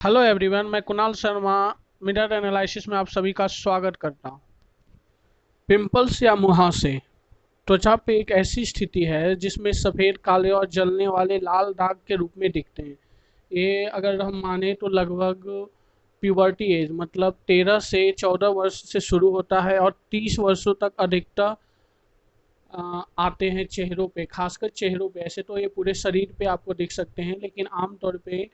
Hello everyone, मैं Kunal Sharma mirror analysis में आप सभी का स्वागत करता हूं। पिंपल्स या मुहासे त्वचा पे एक ऐसी स्थिति है जिसमें सफ़ेद, काले और जलने वाले लाल दाग के रूप में दिखते हैं। ये अगर हम माने तो लगभग प्यूबर्टी एज मतलब 13 से 14 वर्ष से शुरू होता है और 30 वर्षों तक अधिकतर आते हैं चेहरों पे, खासकर चेहरों पे। ऐसे तो ये पूरे शरीर पे आपको दिख सकते हैं, लेकिन आमतौर पे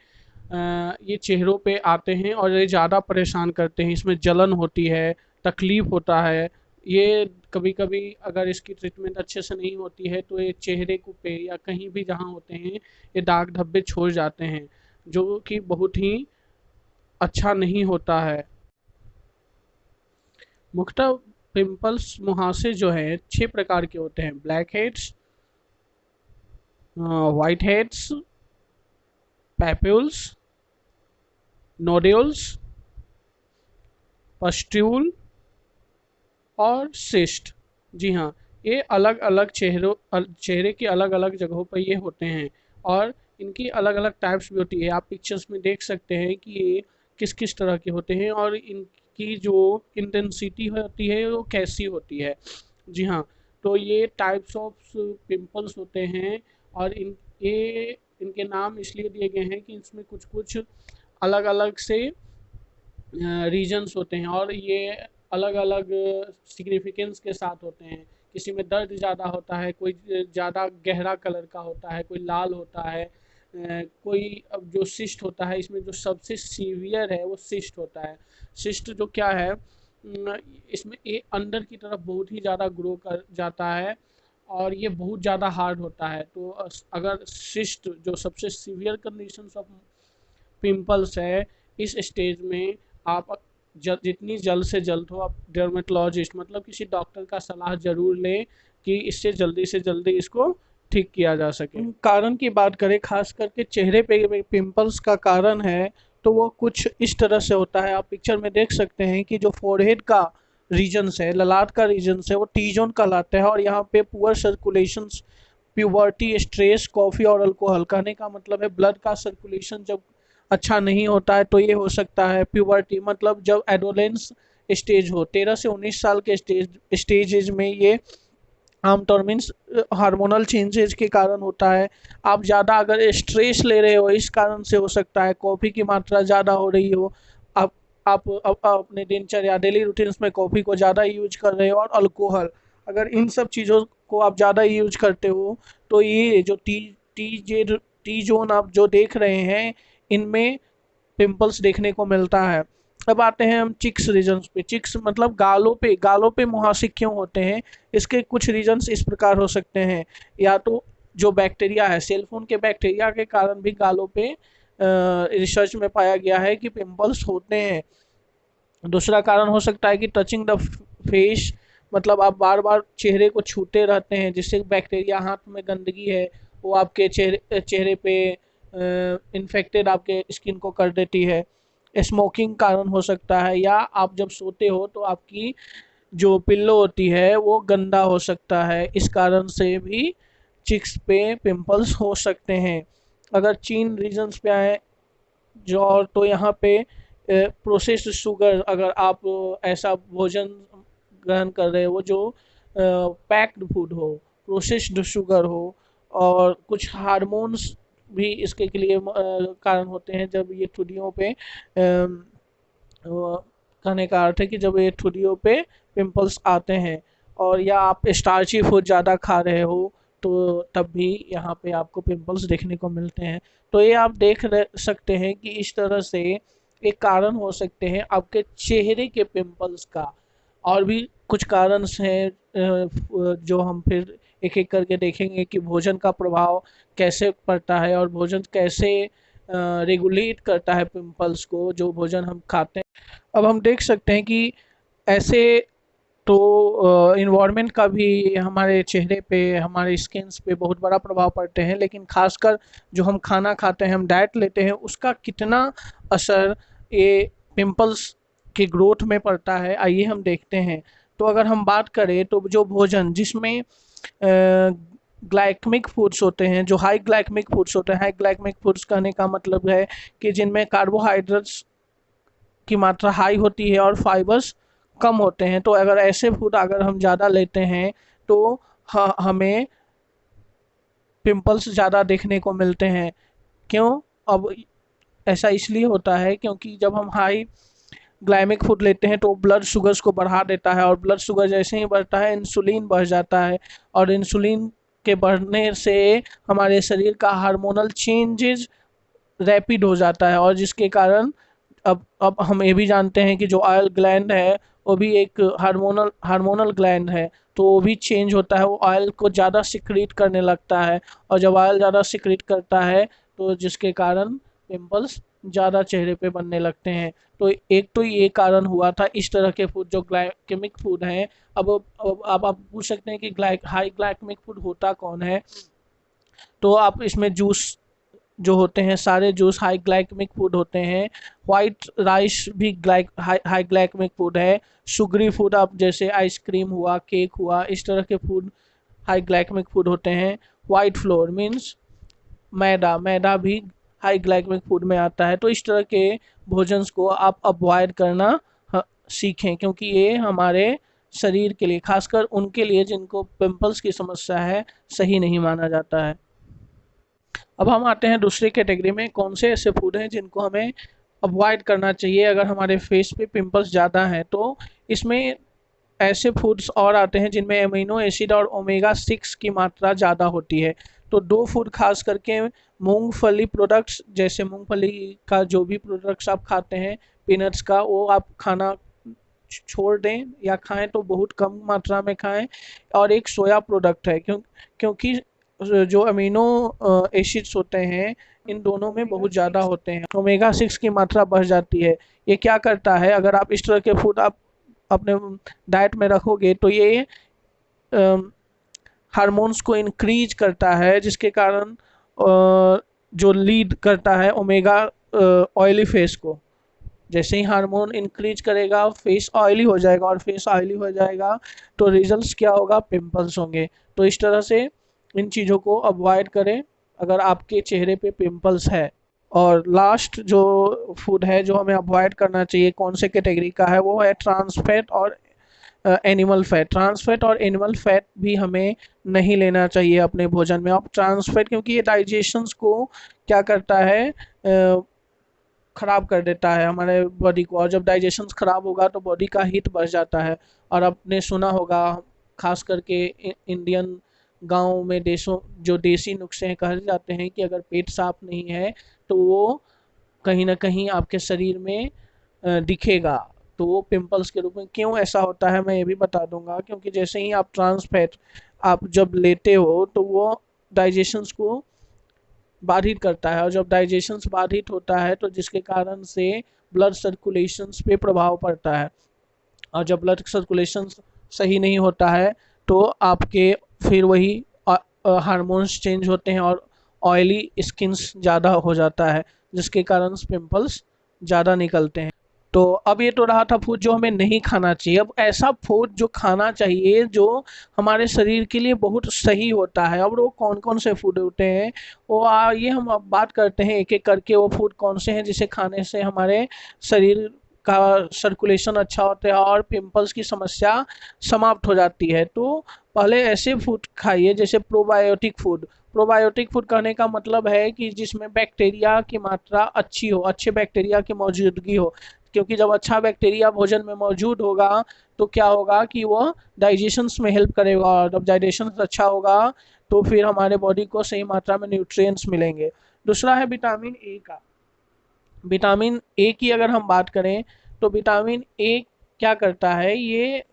ये चेहरों पे आते हैं और ये ज़्यादा परेशान करते हैं। इसमें जलन होती है, तकलीफ होता है। ये कभी कभी अगर इसकी ट्रीटमेंट अच्छे से नहीं होती है तो ये चेहरे को पे या कहीं भी जहाँ होते हैं ये दाग धब्बे छोड़ जाते हैं, जो कि बहुत ही अच्छा नहीं होता है। मुख्यतः पिंपल्स मुहासे जो है 6 प्रकार के होते हैं: black heads, white heads, papules, nodules, pustule और सिस्ट। जी हाँ, ये अलग अलग चेहरे की अलग अलग जगहों पर ये होते हैं और इनकी अलग अलग टाइप्स भी होती है। आप पिक्चर्स में देख सकते हैं कि ये किस किस तरह के होते हैं और इनकी जो इंटेंसिटी होती है वो कैसी होती है। जी हाँ, तो ये टाइप्स ऑफ पिंपल्स होते हैं और इनके नाम इसलिए दिए गए हैं कि इसमें कुछ कुछ अलग अलग से रीजन्स होते हैं और ये अलग अलग सिग्निफिकेंस के साथ होते हैं। किसी में दर्द ज़्यादा होता है, कोई ज़्यादा गहरा कलर का होता है, कोई लाल होता है, कोई अब जो सिस्ट होता है इसमें जो सबसे सीवियर है वो सिस्ट होता है। सिस्ट जो क्या है, इसमें ये अंदर की तरफ बहुत ही ज़्यादा ग्रो कर जाता है और ये बहुत ज़्यादा हार्ड होता है। तो अगर सिस्ट जो सबसे सीवियर कंडीशन ऑफ पिंपल्स है, इस स्टेज में आप जितनी जल्द से जल्द हो आप डर्मेटोलॉजिस्ट मतलब किसी डॉक्टर का सलाह ज़रूर लें कि इससे जल्दी से जल्दी इसको ठीक किया जा सके। कारण की बात करें, खास करके चेहरे पे पिंपल्स का कारण है तो वो कुछ इस तरह से होता है। आप पिक्चर में देख सकते हैं कि जो फोरहेड का रीजन्स है, ललाट का रीजन्स है, वो टी जोन कहलाता है और यहाँ पे poor circulation, puberty, stress, coffee और अल्कोहल। कहने का मतलब है ब्लड का सर्कुलेशन जब अच्छा नहीं होता है तो ये हो सकता है। प्यूबर्टी मतलब जब एडोलेंस स्टेज हो, 13 से 19 साल के स्टेजेज में ये आमतौर मीन्स हार्मोनल चेंजेस के कारण होता है। आप ज़्यादा अगर स्ट्रेस ले रहे हो इस कारण से हो सकता है। कॉफ़ी की मात्रा ज़्यादा हो रही हो, आप आप अपने दिनचर्या डेली रूटीन्स में कॉफ़ी को ज़्यादा यूज कर रहे हो, और अल्कोहल, अगर इन सब चीज़ों को आप ज़्यादा यूज करते हो तो ये जो टी जोन आप जो देख रहे हैं इनमें पिंपल्स देखने को मिलता है। अब आते हैं हम चिक्स रीजन्स पे। चिक्स मतलब गालों पे मुहासे क्यों होते हैं, इसके कुछ रीजन्स इस प्रकार हो सकते हैं। या तो जो बैक्टीरिया है, सेलफोन के बैक्टीरिया के कारण भी गालों पे रिसर्च में पाया गया है कि पिंपल्स होते हैं। दूसरा कारण हो सकता है कि टचिंग द फेस, मतलब आप बार बार चेहरे को छूते रहते हैं जिससे बैक्टीरिया, हाथ में गंदगी है वो आपके चेहरे पे इन्फेक्टेड आपके स्किन को कर देती है। स्मोकिंग कारण हो सकता है, या आप जब सोते हो तो आपकी जो पिल्लो होती है वो गंदा हो सकता है, इस कारण से भी चिक्स पे पिंपल्स हो सकते हैं। अगर चीन रीजन्स पे आए जो, और तो यहाँ पे प्रोसेस्ड शुगर, अगर आप ऐसा भोजन ग्रहण कर रहे हो जो पैक्ड फूड हो, प्रोसेस्ड शुगर हो, और कुछ हार्मोन्स भी इसके के लिए कारण होते हैं। जब ये ठुडियों पे कहने का अर्थ है कि जब ये ठुडियों पे पिंपल्स आते हैं, और या आप स्टार्ची फूड ज़्यादा खा रहे हो तो तब भी यहाँ पे आपको पिंपल्स देखने को मिलते हैं। तो ये आप सकते हैं कि इस तरह से एक कारण हो सकते हैं आपके चेहरे के पिंपल्स का। और भी कुछ कारण हैं जो हम फिर एक एक करके देखेंगे कि भोजन का प्रभाव कैसे पड़ता है और भोजन कैसे रेगुलेट करता है पिंपल्स को, जो भोजन हम खाते हैं। अब हम देख सकते हैं कि ऐसे तो इन्वायरमेंट का भी हमारे चेहरे पे, हमारे स्किन्स पे बहुत बड़ा प्रभाव पड़ते हैं, लेकिन खासकर जो हम खाना खाते हैं, हम डाइट लेते हैं, उसका कितना असर ये पिंपल्स की ग्रोथ में पड़ता है आइए हम देखते हैं। तो अगर हम बात करें तो जो भोजन जिसमें ग्लाइकमिक फूड्स होते हैं, जो हाई ग्लाइकमिक फूड्स होते हैं। हाई ग्लाइकमिक फूड्स कहने का मतलब है कि जिनमें कार्बोहाइड्रेट्स की मात्रा हाई होती है और फाइबर्स कम होते हैं। तो अगर ऐसे फूड अगर हम ज़्यादा लेते हैं तो हमें पिंपल्स ज़्यादा देखने को मिलते हैं। क्यों? अब ऐसा इसलिए होता है क्योंकि जब हम हाई ग्लाइमिक फूड लेते हैं तो ब्लड शुगर्स को बढ़ा देता है, और ब्लड शुगर जैसे ही बढ़ता है इंसुलिन बढ़ जाता है, और इंसुलिन के बढ़ने से हमारे शरीर का हार्मोनल चेंजेस रैपिड हो जाता है, और जिसके कारण अब हम ये भी जानते हैं कि जो ऑयल ग्लैंड है वो भी एक हार्मोनल ग्लैंड है। तो वो भी चेंज होता है, वो ऑयल को ज़्यादा सिक्रीट करने लगता है, और जब ऑयल ज़्यादा सिक्रीट करता है तो जिसके कारण पिंपल्स ज़्यादा चेहरे पे बनने लगते हैं। तो एक तो ये कारण हुआ था इस तरह के फूड जो ग्लाइकेमिक फूड हैं। अब आप पूछ सकते हैं कि हाई ग्लाइकेमिक फूड होता कौन है। तो आप इसमें जूस जो होते हैं, सारे जूस हाई ग्लाइकेमिक फूड होते हैं। वाइट राइस भी हाई ग्लाइकेमिक फूड है। शुगरी फूड आप जैसे आइसक्रीम हुआ, केक हुआ, इस तरह के फूड हाई ग्लाइकेमिक फूड होते हैं। वाइट फ्लोर मीन्स मैदा, मैदा भी हाई ग्लाइकेमिक फूड में आता है। तो इस तरह के भोजन को आप अवॉइड करना सीखें, क्योंकि ये हमारे शरीर के लिए, खासकर उनके लिए जिनको पिंपल्स की समस्या है, सही नहीं माना जाता है। अब हम आते हैं दूसरी कैटेगरी में, कौन से ऐसे फूड हैं जिनको हमें अवॉइड करना चाहिए अगर हमारे फेस पे पिंपल्स ज़्यादा हैं। तो इसमें ऐसे फूड्स और आते हैं जिनमें अमीनो एसिड और ओमेगा 6 की मात्रा ज़्यादा होती है। तो दो फूड खास करके मूंगफली प्रोडक्ट्स, जैसे मूंगफली का जो भी प्रोडक्ट्स आप खाते हैं, पीनट्स का, वो आप खाना छोड़ दें या खाएं तो बहुत कम मात्रा में खाएं। और एक सोया प्रोडक्ट है, क्योंकि जो अमीनो एसिड्स होते हैं इन दोनों में बहुत ज़्यादा होते हैं, ओमेगा 6 की मात्रा बढ़ जाती है। ये क्या करता है, अगर आप इस तरह के फूड आप अपने डाइट में रखोगे तो ये हार्मोन्स को इंक्रीज करता है, जिसके कारण जो लीड करता है ओमेगा ऑयली फेस को। जैसे ही हार्मोन इंक्रीज करेगा फेस ऑयली हो जाएगा, और फेस ऑयली हो जाएगा तो रिजल्ट्स क्या होगा, पिंपल्स होंगे। तो इस तरह से इन चीज़ों को अवॉइड करें अगर आपके चेहरे पे पिंपल्स है। और लास्ट जो फूड है जो हमें अवॉइड करना चाहिए, कौन से कैटेगरी का है, वो है ट्रांस फैट और एनिमल फैट। ट्रांस फैट और एनिमल फैट भी हमें नहीं लेना चाहिए अपने भोजन में। अब ट्रांस फैट क्योंकि ये डाइजेशंस को क्या करता है, ख़राब कर देता है हमारे बॉडी को, और जब डाइजेशन ख़राब होगा तो बॉडी का हीट बढ़ जाता है। और आपने सुना होगा, खास करके इंडियन गांव में, देशों, जो देसी नुस्खे हैं, कहे जाते हैं कि अगर पेट साफ नहीं है तो वो कहीं ना कहीं आपके शरीर में दिखेगा, तो वो पिंपल्स के रूप में। क्यों ऐसा होता है मैं ये भी बता दूंगा, क्योंकि जैसे ही आप ट्रांस फैट आप जब लेते हो तो वो डाइजेशंस को बाधित करता है, और जब डाइजेशन बाधित होता है तो जिसके कारण से ब्लड सर्कुलेशंस पे प्रभाव पड़ता है, और जब ब्लड सर्कुलेशन सही नहीं होता है तो आपके फिर वही हार्मोन्स चेंज होते हैं और ऑयली स्किन्स ज़्यादा हो जाता है, जिसके कारण पिंपल्स ज़्यादा निकलते हैं। तो अब ये तो रहा था फूड जो हमें नहीं खाना चाहिए। अब ऐसा फूड जो खाना चाहिए जो हमारे शरीर के लिए बहुत सही होता है, अब वो कौन कौन से फूड होते हैं, वो ये हम अब बात करते हैं एक एक करके। वो फूड कौन से हैं जिसे खाने से हमारे शरीर का सर्कुलेशन अच्छा होता है और पिंपल्स की समस्या समाप्त हो जाती है। तो पहले ऐसे फूड खाइए जैसे प्रोबायोटिक फूड। प्रोबायोटिक फूड कहने का मतलब है कि जिसमें बैक्टीरिया की मात्रा अच्छी हो, अच्छे बैक्टीरिया की मौजूदगी हो, क्योंकि जब अच्छा बैक्टीरिया भोजन में मौजूद होगा तो क्या होगा कि वो डाइजेशंस में हेल्प करेगा, और जब डाइजेशन अच्छा होगा तो फिर हमारे बॉडी को सही मात्रा में न्यूट्रिएंट्स मिलेंगे। दूसरा है विटामिन ए का। विटामिन ए की अगर हम बात करें तो विटामिन ए क्या करता है, ये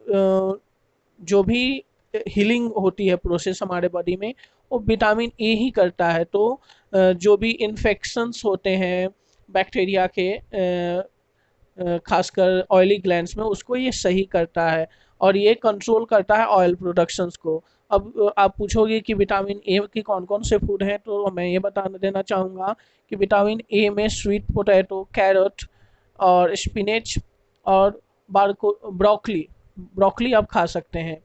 जो भी हीलिंग होती है प्रोसेस हमारे बॉडी में, वो विटामिन ए ही करता है। तो जो भी इन्फेक्शंस होते हैं बैक्टीरिया के, खासकर ऑयली ग्लैंड्स में, उसको ये सही करता है, और ये कंट्रोल करता है ऑयल प्रोडक्शंस को। अब आप पूछोगे कि विटामिन ए की कौन कौन से फूड हैं, तो मैं ये बता देना चाहूँगा कि विटामिन ए में स्वीट पोटैटो, कैरट और स्पिनेच और ब्रोकली, ब्रोकली आप खा सकते हैं।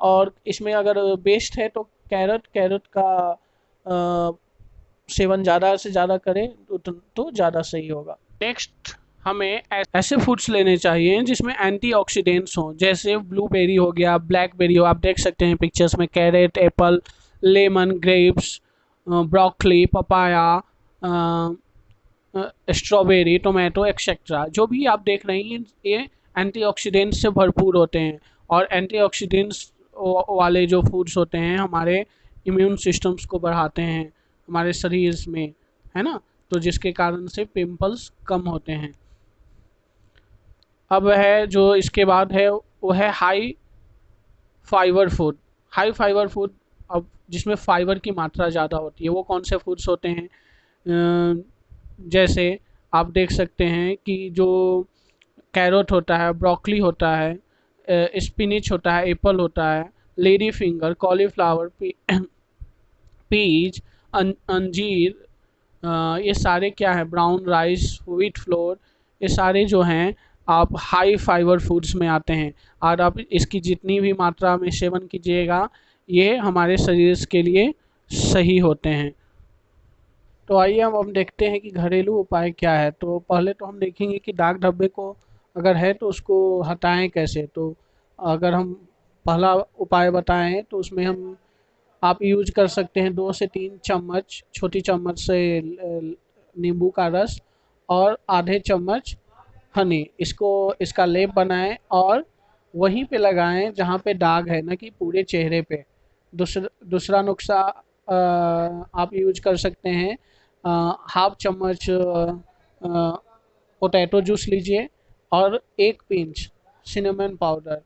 और इसमें अगर बेस्ट है तो कैरेट कैरेट का सेवन ज़्यादा से ज़्यादा करें तो ज़्यादा सही होगा। नेक्स्ट हमें ऐसे फूड्स लेने चाहिए जिसमें एंटीऑक्सीडेंट्स हों, जैसे ब्लूबेरी हो गया, ब्लैकबेरी हो, आप देख सकते हैं पिक्चर्स में, carrot, apple, lemon, grapes, broccoli, papaya, strawberry, tomato etcetera. जो भी आप देख रहे हैं ये एंटीऑक्सीडेंट्स से भरपूर होते हैं, और एंटीऑक्सीडेंट्स वाले जो फूड्स होते हैं हमारे इम्यून सिस्टम्स को बढ़ाते हैं हमारे शरीर में, है ना, तो जिसके कारण से पिंपल्स कम होते हैं। अब है जो इसके बाद है वो है high fibre food. High fibre food, अब जिसमें फाइबर की मात्रा ज़्यादा होती है, वो कौन से फूड्स होते हैं? जैसे आप देख सकते हैं कि जो कैरोट होता है, ब्रोकली होता है, स्पिनिच होता है, एप्पल होता है, लेडी फिंगर, कॉलीफ्लावर, पीज, अंजीर, ये सारे क्या है, ब्राउन राइस, व्हीट फ्लोर, ये सारे जो हैं आप हाई फाइबर फूड्स में आते हैं, और आप इसकी जितनी भी मात्रा में सेवन कीजिएगा ये हमारे शरीर के लिए सही होते हैं। तो आइए हम देखते हैं कि घरेलू उपाय क्या है। तो पहले तो हम देखेंगे कि दाग धब्बे को अगर है तो उसको हटाएं कैसे। तो अगर हम पहला उपाय बताएं तो उसमें हम आप यूज कर सकते हैं 2 से 3 चम्मच, छोटी चम्मच से नींबू का रस और आधे चम्मच हनी, इसको इसका लेप बनाएं और वहीं पे लगाएं जहाँ पे दाग है, ना कि पूरे चेहरे पे। दूसरा नुस्खा आप यूज कर सकते हैं, हाफ चम्मच पोटैटो जूस लीजिए और 1 पिंच सिनेमन पाउडर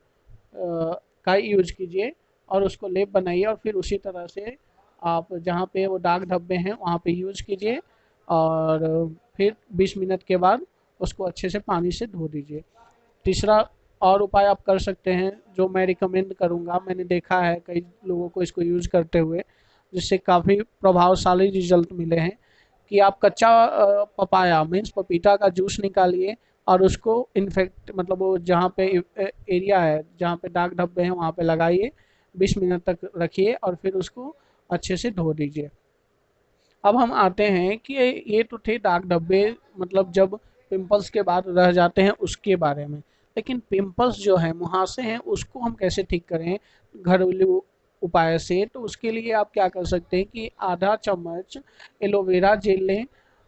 का यूज कीजिए और उसको लेप बनाइए, और फिर उसी तरह से आप जहाँ पे वो दाग धब्बे हैं वहाँ पे यूज कीजिए, और फिर 20 मिनट के बाद उसको अच्छे से पानी से धो दीजिए। तीसरा और उपाय आप कर सकते हैं जो मैं रिकमेंड करूँगा, मैंने देखा है कई लोगों को इसको यूज करते हुए जिससे काफ़ी प्रभावशाली रिजल्ट मिले हैं, कि आप कच्चा पपाया मीन्स पपीता का जूस निकालिए और उसको इन्फेक्ट मतलब वो जहाँ पे एरिया है जहाँ पे दाग धब्बे हैं वहाँ पे लगाइए, 20 मिनट तक रखिए और फिर उसको अच्छे से धो दीजिए। अब हम आते हैं कि ये तो थे दाग धब्बे, मतलब जब पिंपल्स के बाद रह जाते हैं उसके बारे में। लेकिन पिंपल्स जो है, मुहासे हैं, उसको हम कैसे ठीक करें घरेलू उपाय से? तो उसके लिए आप क्या कर सकते हैं कि आधा चम्मच एलोवेरा जेल लें,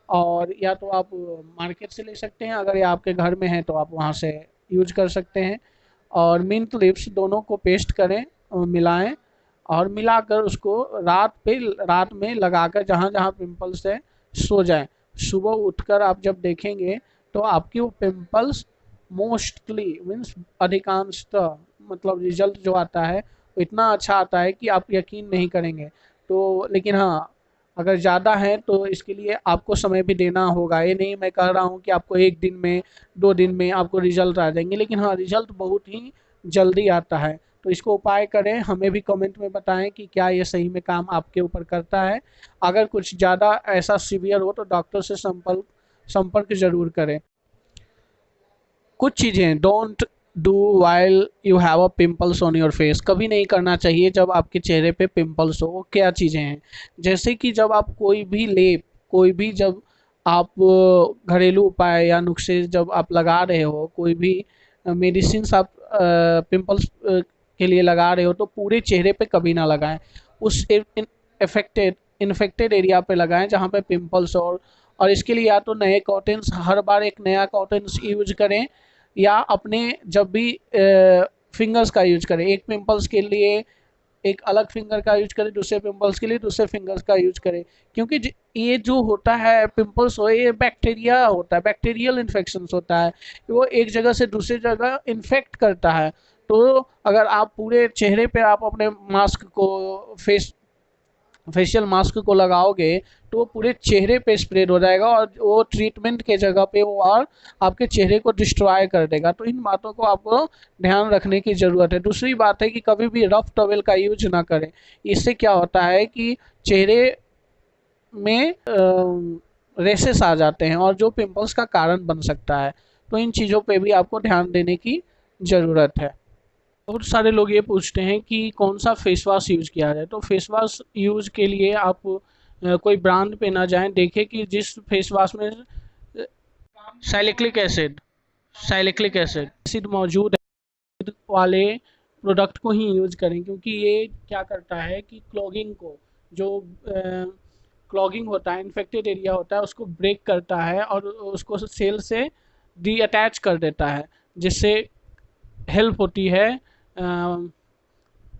और या तो आप मार्केट से ले सकते हैं, अगर ये आपके घर में है तो आप वहाँ से यूज कर सकते हैं, और मिंट लिप्स दोनों को पेस्ट करें, मिलाएं और मिलाकर उसको रात में लगाकर जहाँ जहाँ पिंपल्स है सो जाएं। सुबह उठकर आप जब देखेंगे तो आपकी वो पिंपल्स मोस्टली मीन्स अधिकांशतः, मतलब रिजल्ट जो आता है वो इतना अच्छा आता है कि आप यकीन नहीं करेंगे। तो लेकिन हाँ, अगर ज़्यादा है तो इसके लिए आपको समय भी देना होगा। ये नहीं मैं कह रहा हूँ कि आपको 1 दिन में 2 दिन में आपको रिजल्ट आ जाएंगे, लेकिन हाँ रिजल्ट बहुत ही जल्दी आता है। तो इसको उपाय करें, हमें भी कमेंट में बताएं कि क्या ये सही में काम आपके ऊपर करता है। अगर कुछ ज़्यादा ऐसा सीवियर हो तो डॉक्टर से संपर्क ज़रूर करें। कुछ चीज़ें don't do while you have a pimples on your face, कभी नहीं करना चाहिए जब आपके चेहरे पे पिंपल्स हो। वो क्या चीज़ें हैं? जैसे कि जब आप कोई भी लेप, कोई भी जब आप घरेलू उपाय या नुस्खे जब आप लगा रहे हो, कोई भी मेडिसिन आप पिंपल्स के लिए लगा रहे हो, तो पूरे चेहरे पे कभी ना लगाएं। उस इन्फेक्टेड एरिया पे लगाएं जहाँ पे पिंपल्स हो, और इसके लिए या तो नए कॉटन्स, हर बार एक नया कॉटन्स यूज करें, या अपने जब भी फिंगर्स का यूज करें, एक पिंपल्स के लिए एक अलग फिंगर का यूज करें, दूसरे पिंपल्स के लिए दूसरे फिंगर्स का यूज करें। क्योंकि ये जो होता है पिंपल्स हो, ये बैक्टीरिया होता है, बैक्टीरियल इन्फेक्शन होता है, वो एक जगह से दूसरी जगह इन्फेक्ट करता है। तो अगर आप पूरे चेहरे पे आप अपने मास्क को फेशियल मास्क को लगाओगे तो वो पूरे चेहरे पे स्प्रेड हो जाएगा, और वो ट्रीटमेंट के जगह पे वो और आपके चेहरे को डिस्ट्रॉय कर देगा। तो इन बातों को आपको ध्यान रखने की ज़रूरत है। दूसरी बात है कि कभी भी रफ टॉवेल का यूज ना करें। इससे क्या होता है कि चेहरे में रेसेस आ जाते हैं और जो पिंपल्स का कारण बन सकता है। तो इन चीज़ों पे भी आपको ध्यान देने की ज़रूरत है। बहुत सारे लोग ये पूछते हैं कि कौन सा फेस वॉश यूज़ किया जाए। तो फेस वॉश यूज़ के लिए आप कोई ब्रांड पे ना जाएं, देखें कि जिस फेस वॉश में salicylic acid salicylic acid acid मौजूद है वाले प्रोडक्ट को ही यूज़ करें, क्योंकि ये क्या करता है कि क्लॉगिंग को, जो क्लॉगिंग होता है, इन्फेक्टेड एरिया होता है, उसको ब्रेक करता है और उसको सेल से डी अटैच कर देता है, जिससे हेल्प होती है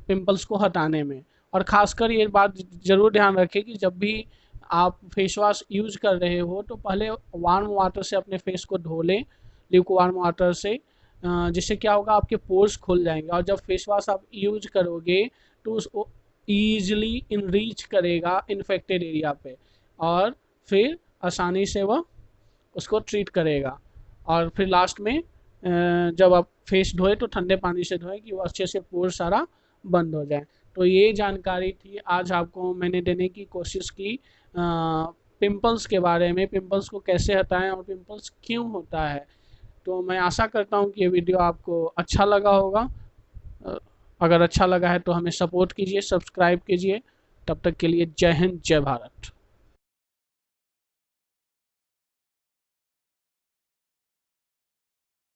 पिंपल्स को हटाने में। और ख़ासकर ये बात ज़रूर ध्यान रखें कि जब भी आप फेस वॉश यूज़ कर रहे हो तो पहले वार्म वाटर से अपने फेस को धो लें, ल्यूक वार्म वाटर से, जिससे क्या होगा, आपके पोर्स खुल जाएंगे। और जब फेस वॉश आप यूज करोगे तो उसको ईजिली इन रीच करेगा इन्फेक्टेड एरिया पे, और फिर आसानी से वह उसको ट्रीट करेगा। और फिर लास्ट में जब आप फेस धोए तो ठंडे पानी से धोएं कि वो अच्छे से पोर सारा बंद हो जाए। तो ये जानकारी थी आज आपको मैंने देने की कोशिश की पिंपल्स के बारे में, पिंपल्स को कैसे हटाएं और पिंपल्स क्यों होता है। तो मैं आशा करता हूँ कि ये वीडियो आपको अच्छा लगा होगा। अ, अगर अच्छा लगा है तो हमें सपोर्ट कीजिए, सब्सक्राइब कीजिए। तब तक के लिए जय हिंद, जय भारत।